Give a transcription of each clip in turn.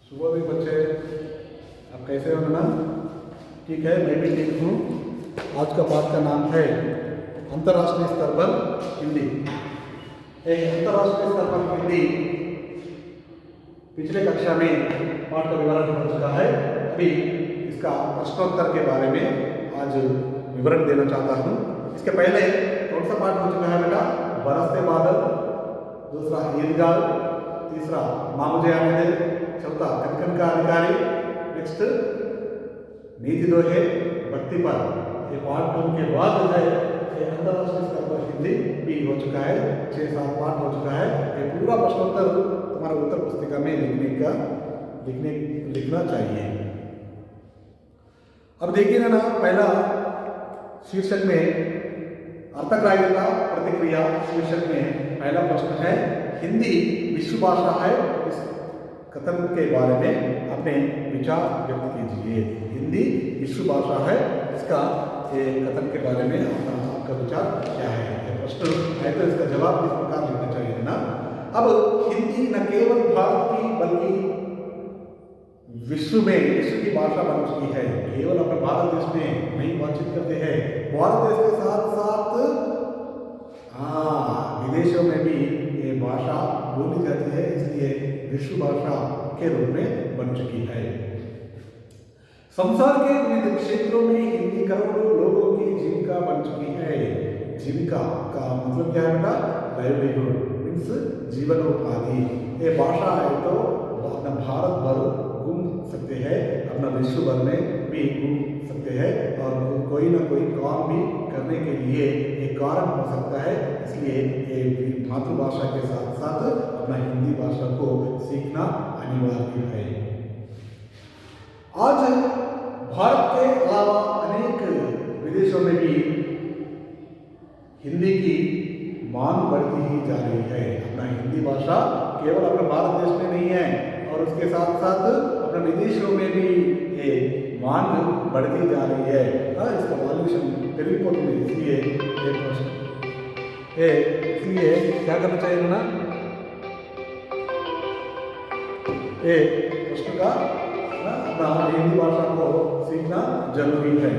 सुबह भी बच्चे, आप कैसे हो ना? ठीक है, मैं भी ठीक हूँ। आज का पाठ का नाम है अंतर्राष्ट्रीय स्तर पर हिंदी। अंतर्राष्ट्रीय स्तर पर हिंदी पिछले कक्षा में पाठ का विवरण हो चुका है। अभी इसका प्रश्नोत्तर के बारे में आज विवरण देना चाहता हूँ। इसके पहले कौन सा पाठ हो चुका है बेटा? बरसते बादल, दूसरा ईदगाह, तीसरा माँ मुझे आने दे, चौथा कनकन का अधिकारी, नेक्स्ट नीति दोहे, भक्ति पर। ये पाठ के बाद है अंतर्राष्ट्रीय स्तर पर हिंदी भी हो चुका है। 6-7 पाठ हो चुका है। ये पूरा प्रश्नोत्तर तुम्हारा उत्तर पुस्तिका में लिखना चाहिए। अब देखिए ना, पहला शीर्षक में अर्थग्राह्यता प्रतिक्रिया शीर्षक में पहला प्रश्न है, हिंदी विश्व भाषा है, इस कथन के बारे में अपने विचार व्यक्त कीजिए। हिंदी विश्व भाषा है, इसका कथन के बारे में आपका विचार क्या है? प्रश्न है तो इसका जवाब इस प्रकार लिखना चाहिए ना। अब हिंदी न केवल भारत की बल्कि विश्व की भाषा बन चुकी है। केवल अपने भारत देश में नहीं बातचीत करते हैं, भारत देश के साथ साथ विदेशों में भी ये भाषा बोली जाती है, इसलिए विश्व भाषा के रूप में बन चुकी है। संसार के विविध क्षेत्रों में हिंदी करोड़ों लोगों की जीविका बन चुकी है। जीविका का मतलब क्या है बेटा? लाइवलीहुड मीन्स जीवनोपाधि। ये भाषा है तो अपना भारत भर घूम सकते हैं, अपना विश्व भर में भी घूम सकते हैं, और कोई ना कोई काम भी करने के लिए एक कारण हो सकता है। इसलिए ये मातृभाषा के साथ साथ अपना हिंदी भाषा को सीखना अनिवार्य है। आज भारत के अलावा अनेक विदेशों में भी हिंदी की मांग बढ़ती ही जा रही है। अपना हिंदी भाषा केवल अपने भारत देश में नहीं है, और उसके साथ साथ अपने विदेशों में भी ये मांग बढ़ती जा रही है। इसका वॉल्यूशन टेलीपोर्ट में, इसलिए क्या करना चाहिए ना? प्रश्न का अपना हिंदी भाषा को सीखना जरूरी है।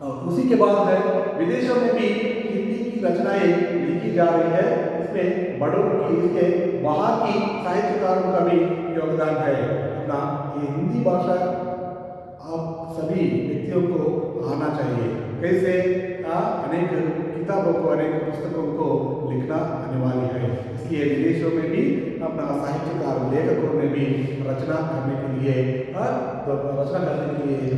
और उसी के बाद है, विदेशों में भी हिंदी की रचनाएं लिखी जा रही है। इसमें बड़ों की, इसके वहाँ की साहित्यकारों का भी योगदान है। अपना ये हिंदी भाषा आप सभी व्यक्तियों को आना चाहिए। कैसे? अनेक किताबों को, अनेक पुस्तकों को लिखना अनिवार्य है। इसलिए विदेशों में भी अपना साहित्यकार लेखकों ने भी रचना करने के लिए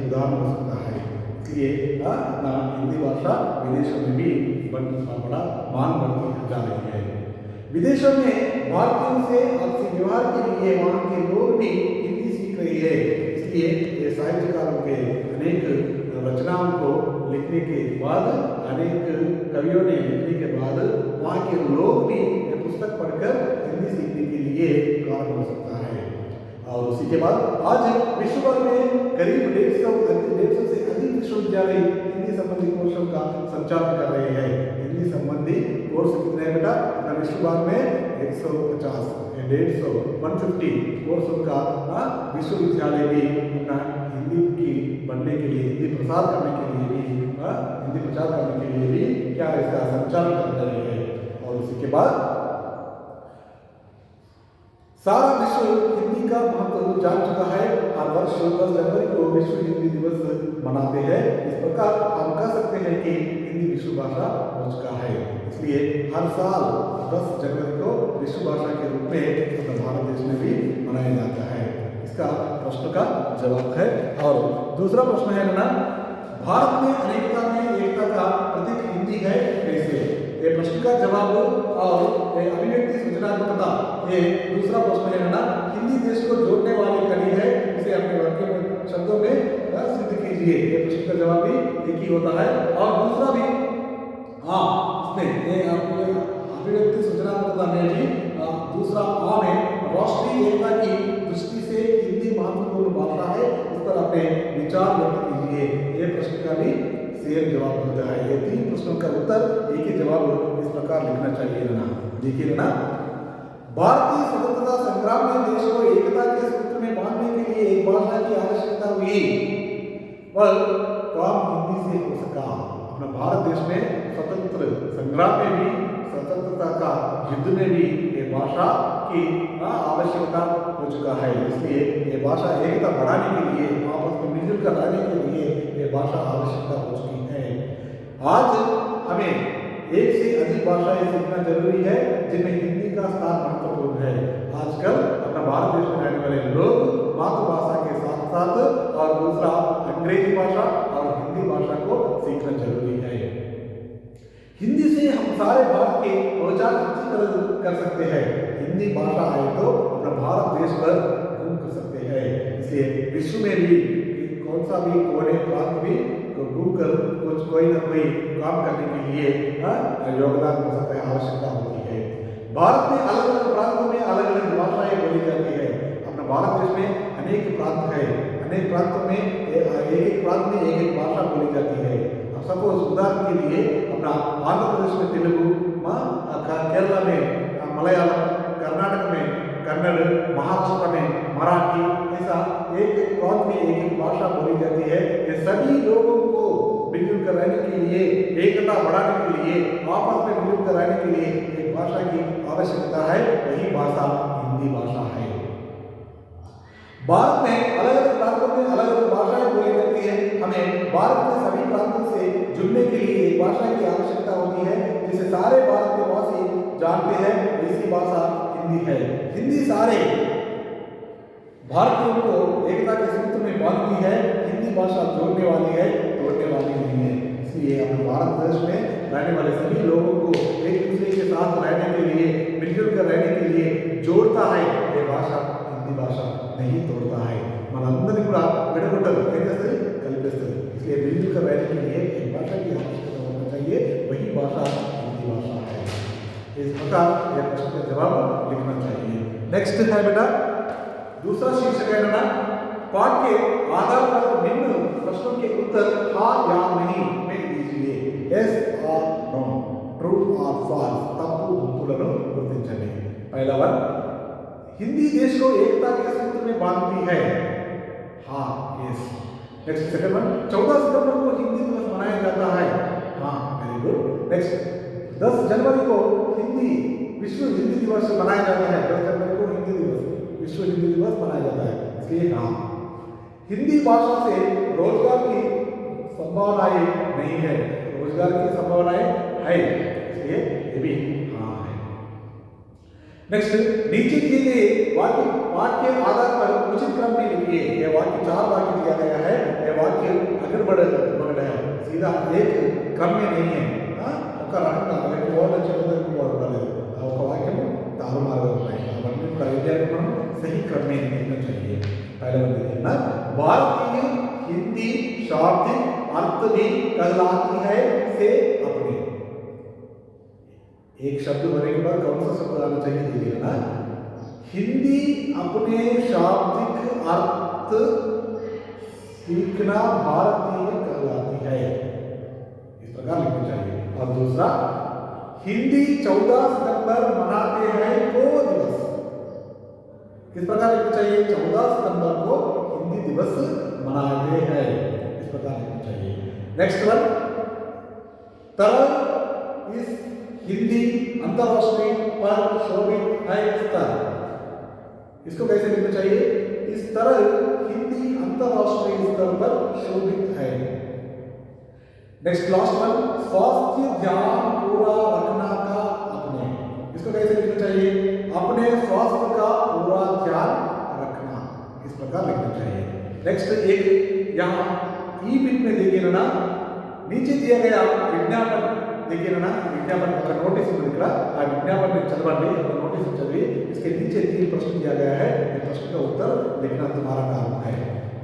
उदाहरण हो सकता है। इसलिए अपना हिंदी भाषा विदेशों में भी बड़ा मांग बढ़ती जा रही है। विदेशों में भारतीयों से आपसी व्यवहार के लिए वहाँ के लोग भी हिंदी सीख रही है। इसलिए ये साहित्यकारों के अनेक रचनाओं को लिखने के बाद, अनेक कवियों ने लिखने के बाद, वहाँ के लोग भी ये पुस्तक पढ़कर हिंदी सीखने के लिए कारण हो सकता है। और उसी के बाद आज विश्व भर में करीब 150 से अधिक विश्वविद्यालय हिंदी संबंधी कोर्सों का संचालन कर रहे हैं। हिंदी संबंधी कोर्स कितने हैं बेटा? अपना विश्व भर में 150, 150 कोर्सों का विश्वविद्यालय भी अपना हिंदी की बनने के लिए, हिंदी प्रचार करने के लिए भी क्या इसका संचालन कर रहे हैं। और उसी के बाद सारा विश्व हिंदी का महत्व जान चुका है। हर वर्ष 10 जनवरी को विश्व हिंदी दिवस मनाते हैं। इस प्रकार हम कह सकते हैं कि हिंदी विश्व भाषा हो चुका है। इसलिए हर साल 10 जनवरी को विश्व भाषा के रूप में भारत देश में भी मनाया जाता है। इसका प्रश्न का जवाब है। और दूसरा प्रश्न है ना, भारत में अनेकता में एकता का प्रतीक हिंदी है, कैसे? ये प्रश्न का जवाब और अभिव्यक्ति सृजनात्मकता, ये दूसरा प्रश्न है ना। हिंदी देश को जोड़ने वाली कड़ी है, इसे अपने वाक्य में शब्दों में सिद्ध कीजिए। ये प्रश्न का जवाब भी एक ही होता है। और दूसरा भी इसमें अभिव्यक्ति सृजनात्मकता में भी दूसरा में राष्ट्रीय एकता की दृष्टि से हिंदी महत्वपूर्ण भाषा है, इस पर अपने विचार व्यक्त कीजिए। ये प्रश्न का भी सेम जवाब होता है। ये 3 प्रश्नों का उत्तर, एक ही जवाब इस प्रकार लिखना चाहिए ना। देखिए ना, भारतीय स्वतंत्रता संग्राम में देश को एकता के सूत्र में भी वह काम हिंदी से हो सका। अपना भारत देश में स्वतंत्र संग्राम में भी, स्वतंत्रता का युद्ध में भी ये भाषा की आवश्यकता हो चुका है। इसलिए ये भाषा एकता बढ़ाने के लिए, आपस में मिलजुल कर रहने के लिए ये भाषा आवश्यकता हो चुकी है। आज हमें एक से अधिक भाषाएं सीखना जरूरी है, जिनमें हिंदी का स्थान महत्वपूर्ण है। आजकल अपना भारत देश में रहने वाले लोग मातृभाषा के साथ साथ और दूसरा अंग्रेजी भाषा और हिंदी भाषा को सीखना जरूरी है। हिंदी से हम सारे भारत के पहचान अच्छी तरह कर सकते हैं। हिंदी भाषा आए तो अपना भारत देश पर घूम कर सकते हैं। इसलिए विश्व में भी कौन सा भी कोने प्रांत भी घूम कर कुछ कोई ना कोई काम करने के लिए योगदान हो सकता है, आवश्यकता होती है। भारत में अलग अलग प्रांतों में अलग अलग भाषाएं बोली जाती है। अपना भारत देश में अनेक प्रांत है, अनेक प्रांतों में एक प्रांत में एक भाषा बोली जाती है। सपोज उदाहरण के लिए अपना आंध्र प्रदेश में तेलुगु, केरला में मलयालम, कर्नाटक में कन्नड़, महाराष्ट्र में मराठी, ऐसा एक प्रांत में एक भाषा बोली जाती है। ये सभी लोगों को मिलजुल कर रहने के लिए, एकता बढ़ाने के लिए, आपस में मिलजुल कर रहने के लिए एक भाषा की आवश्यकता है। वही भाषा हिंदी भाषा है। भारत में अलग अलग प्रांतों में अलग अलग भाषाएं बोली जाती है। हमें भारत के सभी प्रांतों से जुड़ने के लिए एक भाषा की आवश्यकता होती है, जिसे सारे भारत के वासी जानते हैं। ऐसी भाषा हिंदी है। हिंदी सारे भारतीयों को एकता के सूत्र में बांधती है। हिंदी भाषा जोड़ने वाली है, तोड़ने वाली नहीं है। इसलिए अपने भारत देश में रहने वाले सभी लोगों को एक दूसरे के साथ रहने के लिए, मिलजुल कर रहने के लिए जोड़ता है ये भाषा। हिंदी भाषा नहीं तोड़ता है। मనందరినీ కూడా విడగొట్టదు, ఏం చేస్తుంది? కలిపేస్తుంది। इसलिए मिलजुल कर रहने के लिए एक भाषा की आवश्यकता होना चाहिए। वही भाषा हिंदी भाषा है। इस प्रकार यह प्रश्न का जवाब लिखना चाहिए। नेक्स्ट है बेटा दूसरा शीर्षक है ना, पाठ के आधार पर निम्न प्रश्नों के उत्तर हाँ या नहीं में दीजिए। यस और नो, ट्रू और फॉल्स, तप्पु ఒప్పులను గుర్తించండి। पहला वन, हिंदी देश को एकता के सूत्र में बांधती है। हाँ, यस। नेक्स्ट सेकंड वन, 14 सितंबर को हिंदी दिवस मनाया जाता है। हाँ, वेरी गुड। नेक्स्ट 10 जनवरी को हिंदी विश्व हिंदी दिवस मनाया जाता है। 10 जनवरी को हिंदी दिवस, विश्व हिंदी दिवस मनाया जाता है। इसलिए हाँ। हिंदी भाषा से रोजगार की संभावनाएं नहीं है, रोजगार की संभावनाएं है, इसलिए ये भी हाँ है। नेक्स्ट, नीचे दिए गए वाक्य पाठ के आधार पर उचित क्रम में लिखिए। यह वाक्य 4 वाक्य दिया गया है। यह वाक्य अगर बढ़ है, सीधा एक क्रम में नहीं है। ఒక రకంగా అలాగే ఓడ చదువుకు వాడలేదు। ఒక వాక్యము తారుమారుగా ఉన్నాయి। అవన్నీ కూడా విద్యార్థులు మనం सही क्रम में लिखना चाहिए। पहले देखिए ना, भारतीय हिंदी शाब्दिक अर्थ भी कहलाती है से अपने। एक शब्द होने के बाद कौन सा शब्द आना चाहिए देखिए ना, हिंदी अपने शाब्दिक अर्थ सीखना भारतीय कहलाती है, इस प्रकार लिखना चाहिए। और दूसरा, हिंदी 14 सितंबर मनाते हैं को दिवस, किस प्रकार लिखना चाहिए? 14 सितंबर को हिंदी दिवस मनाते हैं, इस प्रकार लिखना चाहिए। नेक्स्ट वन, तरह इस हिंदी अंतरराष्ट्रीय पर शोभित है स्तर, इसको कैसे लिखना चाहिए? इस तरह हिंदी अंतरराष्ट्रीय स्तर पर शोभित है। नेक्स्ट लास्ट वन, स्वास्थ्य ध्यान पूरा रखना का अपने, इसको कैसे लिखना चाहिए? अपने स्वास्थ्य का पूरा ध्यान रखना, इस प्रकार लिखना चाहिए। नेक्स्ट एक यहाँ ई बिट में देखिए ना, नीचे दिया गया विज्ञापन देखिए ना, विज्ञापन का नोटिस ఇక్కడ ఆ విజ్ఞాపन చదవండి, नोटिस चलिए। इसके नीचे 3 प्रश्न दिया गया है। ये प्रश्न का उत्तर लिखना तुम्हारा काम है।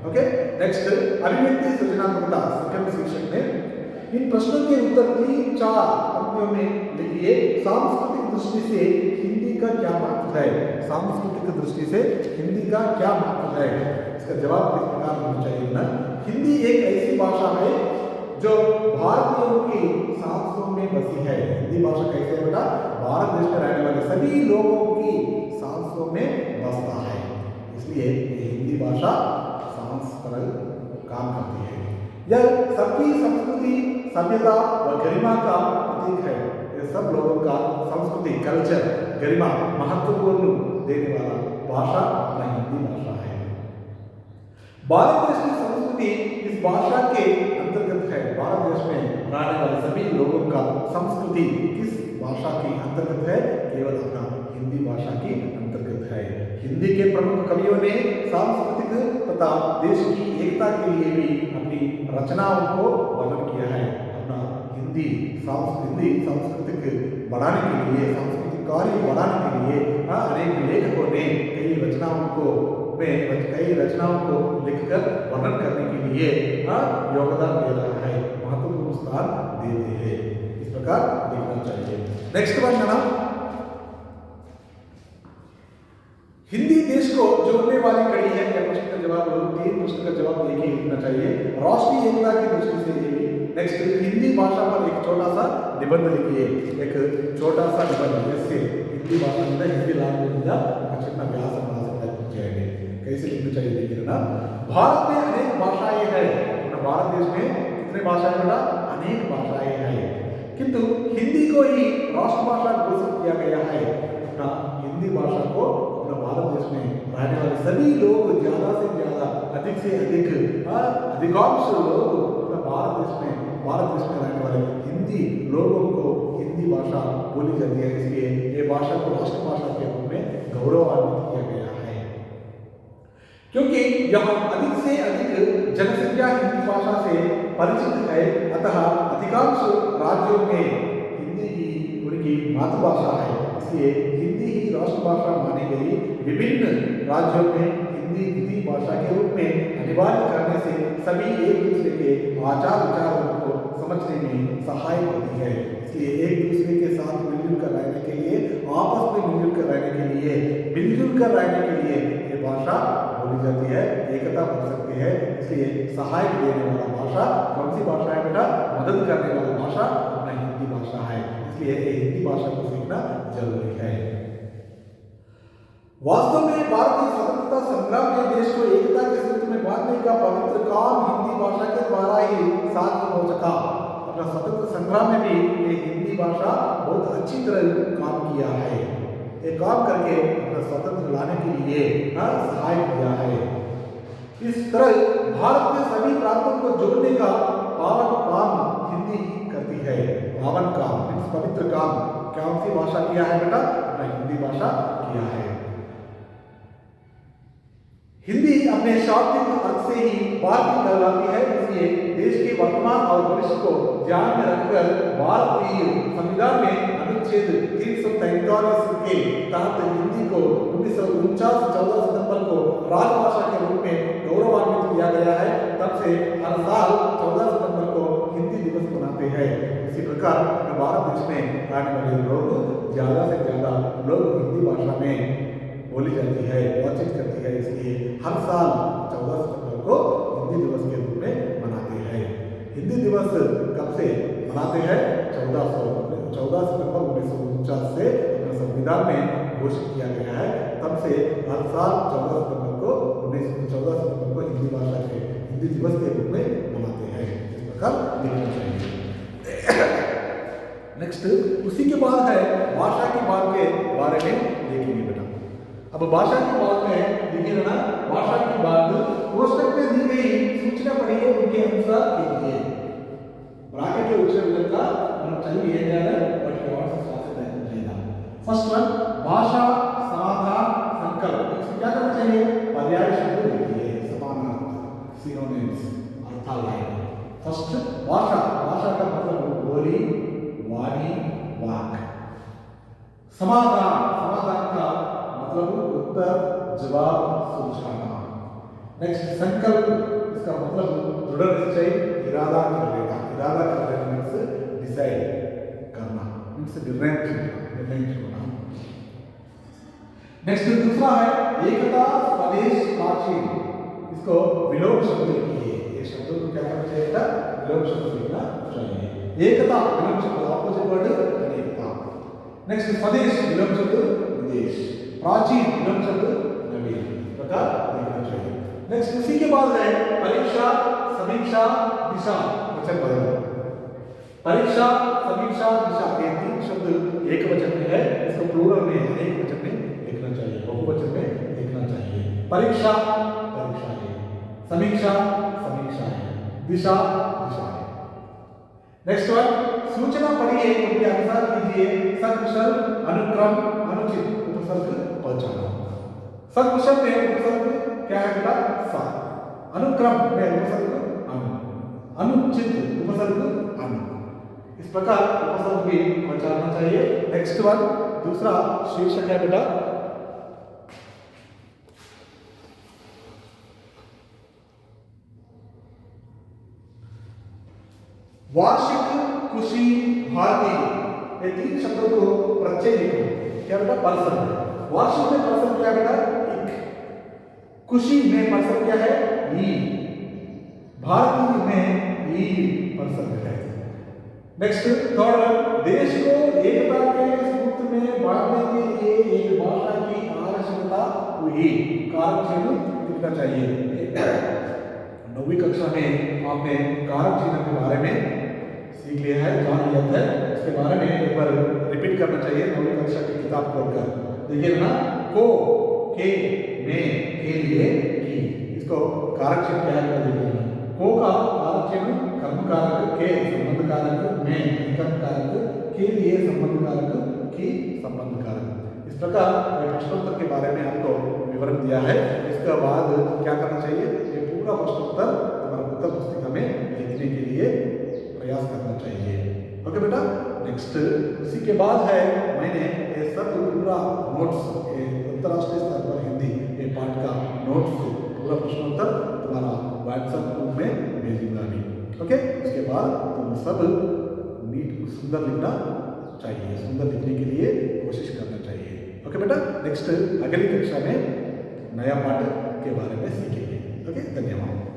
ओके, नेक्स्ट अभिव्यक्ति सृजनात्मकता सेकंड शीर्षक में इन प्रश्नों के उत्तर 3-4 पंक्तियों में लिखिए। सांस्कृतिक दृष्टि से हिंदी का क्या महत्व है? सांस्कृतिक दृष्टि से हिंदी का क्या महत्व है? इसका जवाब किस प्रकार होना चाहिए ना, हिंदी एक ऐसी भाषा है जो भारतीयों की सांसों में बसी है। हिंदी भाषा कैसे है बेटा? भारत देश में रहने वाले सभी लोगों की सांसों में बसता है, इसलिए हिंदी भाषा सांस्कृतिक काम करती है। यह सबकी संस्कृति, सभ्यता व गरिमा का प्रतीक है। ये सब लोगों का संस्कृति, कल्चर, गरिमा, महत्वपूर्ण देने वाला भाषा अपना हिंदी भाषा है। भारत देश की संस्कृति इस भाषा के अंतर्गत है। भारत देश में रहने वाले सभी लोगों का संस्कृति किस भाषा के अंतर्गत है? केवल अपना हिंदी भाषा की अंतर्गत है। हिंदी के प्रमुख कवियों ने सांस्कृतिक तथा देश की एकता के लिए भी अपनी रचनाओं को वर्णन किया है। अपना हिंदी सांस्कृतिक बढ़ाने के लिए, सांस्कृतिक कार्य बढ़ाने के लिए अनेक लेखकों ने कई रचनाओं को लिखकर वर्णन करने के लिए योगदान दे रहा है, महत्वपूर्ण स्थान देते हैं। इस प्रकार लिखना चाहिए। नेक्स्ट वन है ना, हिंदी देश को जोड़ने वाली कड़ी है। या प्रश्न का जवाब, 3 प्रश्न का जवाब एक ही लिखना चाहिए राष्ट्रीय एकता की दृष्टि से। ये नेक्स्ट, हिंदी भाषा पर एक छोटा सा निबंध लिखिए। एक छोटा सा निबंध, जैसे हिंदी भाषा में हिंदी लैंग्वेज का चिन्ह व्यास बना सकता है। कैसे लिखना चाहिए देखिए ना। भारत में अनेक भाषाएं हैं। भारत देश में कितने भाषाएं बेटा? अनेक भाषाएं हैं, किंतु हिंदी को ही राष्ट्रभाषा घोषित किया गया है। अपना हिंदी भाषा को अपना भारत देश में रहने वाले सभी लोग ज्यादा से ज्यादा, अधिक से अधिकांश लोग अपना भारत देश में रहने वाले हिंदी लोगों को हिंदी भाषा बोली जाती है। इसलिए ये भाषा को राष्ट्रभाषा के रूप में गौरवान्वित किया गया है, क्योंकि यहाँ अधिक से अधिक जनसंख्या हिंदी भाषा से परिचित है। अतः अधिकांश राज्यों में हिंदी ही उनकी मातृभाषा है, इसलिए हिंदी ही राष्ट्रभाषा मानी गई। विभिन्न राज्यों में हिंदी द्वितीय भाषा के रूप में अनिवार्य करने से सभी एक दूसरे के आचार विचारों को समझने में सहायक होती है। इसलिए एक दूसरे के साथ मिलजुल कर रहने के लिए, आपस में मिलजुल कर रहने के लिए ये भाषा बोली जाती है, एकता बन सकती है। इसलिए सहायक देने वाला भाषा कौन सी भाषा है बेटा? मदद करने वाला भाषा अपना हिंदी भाषा है। इसलिए हिंदी भाषा को सीखना जरूरी है। वास्तव में भारतीय स्वतंत्रता संग्राम में देश को एकता के सूत्र में बांधने का पवित्र काम हिंदी भाषा के द्वारा ही साध्य हो सका। अपना स्वतंत्र संग्राम में भी ये हिंदी भाषा बहुत अच्छी तरह काम किया है। ये काम करके अपना स्वतंत्र लाने के लिए सहाय किया है। इस तरह भारत में सभी प्रांतों को जोड़ने का पावन काम हिंदी करती है। पावन काम मीन्स पवित्र काम कौन सी भाषा किया है बेटा? अपना हिंदी भाषा किया है। हिंदी अपने शाब्दिक अर्थ से ही भारतीय कहलाती है। इसलिए देश के वर्तमान और भविष्य को ध्यान में रखकर भारतीय संविधान में अनुच्छेद 343 के तहत हिंदी को 1949 14 सितंबर को राजभाषा के रूप में गौरवान्वित किया गया है। तब से हर साल 14 सितंबर को हिंदी दिवस मनाते हैं। इसी प्रकार भारत देश में रहने वाले लोग ज्यादा से ज्यादा लोग हिंदी भाषा में बोली जाती है, बातचीत करती है। इसलिए हर साल 14 सितंबर को हिंदी दिवस के रूप में मनाते हैं। हिंदी दिवस कब से मनाते हैं? 14 सितंबर 1949 से अपने संविधान में घोषित किया गया है। तब से हर साल 14 सितंबर को हिंदी दिवस के रूप में मनाते हैं। इस प्रकार लिखना चाहिए। नेक्स्ट, उसी के बाद है भाषा की बात के बारे में देखेंगे बेटा। अब भाषा की बात में देखिए ना, भाषा की बात कोष्टक में दी गई सूचना पढ़िए उनके अनुसार कीजिए। ब्रैकेट के उच्चारण का मतलब चाहिए ये जाना बट और से शासित है। फर्स्ट वन, भाषा समाधान संकल्प। इसमें क्या करना चाहिए? पर्याय शब्द लिखिए, समानार्थक, सिनोनिम्स, अर्थालय। फर्स्ट, भाषा का मतलब बोली, वाणी, वाक। समाधान का मतलब उत्तर, जवाब, सुलझाना। नेक्स्ट, संकल्प, इसका मतलब दृढ़ निश्चय, इरादा कर लेना मीन्स डिसाइड करना, मीन्स निर्णय करना। नेक्स्ट, दूसरा है एकता, स्वदेश, प्राचीन। इसको विलोम शब्द लिखिए। ये शब्दों को क्या करना चाहिए? विलोम शब्द लिखना चाहिए। एकता विलोम शब्द, ऑपोजिट वर्ड अनेकता। नेक्स्ट, स्वदेश विलोम शब्द विदेश, प्राचीन विलोम शब्द नवीन। प्रकार लिखना चाहिए। नेक्स्ट उसी के बाद है परीक्षा, समीक्षा, दिशा। वचन बदलो। परीक्षा, समीक्षा, दिशा, ये तीन शब्द एक वचन में है, इसको प्लूरल में एक वचन में लिखना चाहिए, बहुवचन में लिखना चाहिए। परीक्षा, परीक्षा है। समीक्षा, समीक्षा है। दिशा, दिशा है। नेक्स्ट वन, सूचना पढ़िए, उनके अनुसार कीजिए। सकुशल, अनुक्रम, अनुचित, उपसर्ग पहचानो। सकुशल में उपसर्ग क्या है बेटा? सा। अनुक्रम में उपसर्ग अनु। अनुचित उपसर्ग अनु। इस प्रकार उपसर्ग भी पहचानना चाहिए। नेक्स्ट वन, दूसरा शीर्षक है बेटा वार्षिक, खुशी, भारतीय। ये तीन शब्दों को प्रत्यय लिखो। क्या बेटा? पर्सन। वार्षिक में पर्सन क्या बेटा? इक। खुशी में पर्सन क्या है? ई। भारतीय में ई पर्सन है। नेक्स्ट थर्ड, देश को एकता के सूत्र में बांधने के लिए एक भाषा की आवश्यकता हुई। कारक चिन्ह लिखना चाहिए। 9वीं कक्षा में आपने कारक चिन्ह के बारे में सीख लिया है, जान लिया है। इसके बारे में एक बार रिपीट करना चाहिए 9वीं कक्षा की किताब खोलकर। देखिए ना, को, के, में, के लिए, की। इसको कारक चिन्ह क्या है देखिए। को का कारक चिन्ह कर्म कारक, के संबंध कारक, में कर्म कारक, के लिए संबंध कारक, की संबंध कारक। इस प्रकार प्रश्नोत्तर के बारे में आपको विवरण दिया है। इसके बाद क्या करना चाहिए? ये पूरा प्रश्नोत्तर हमारा उत्तर पुस्तिका में लिखने के लिए प्रयास करना चाहिए। ओके बेटा। नेक्स्ट उसी के बाद है, मैंने ये सब पूरा नोट्स, अंतर्राष्ट्रीय स्तर पर हिंदी ये पाठ का नोट्स पूरा प्रश्नोत्तर तुम्हारा व्हाट्सएप ग्रुप में भेजूंगा अभी। ओके। उसके बाद तुम सब नीट सुंदर लिखना चाहिए, सुंदर लिखने के लिए कोशिश करना चाहिए। ओके बेटा। नेक्स्ट अगली कक्षा में नया पाठ के बारे में सीखेंगे। ओके, धन्यवाद।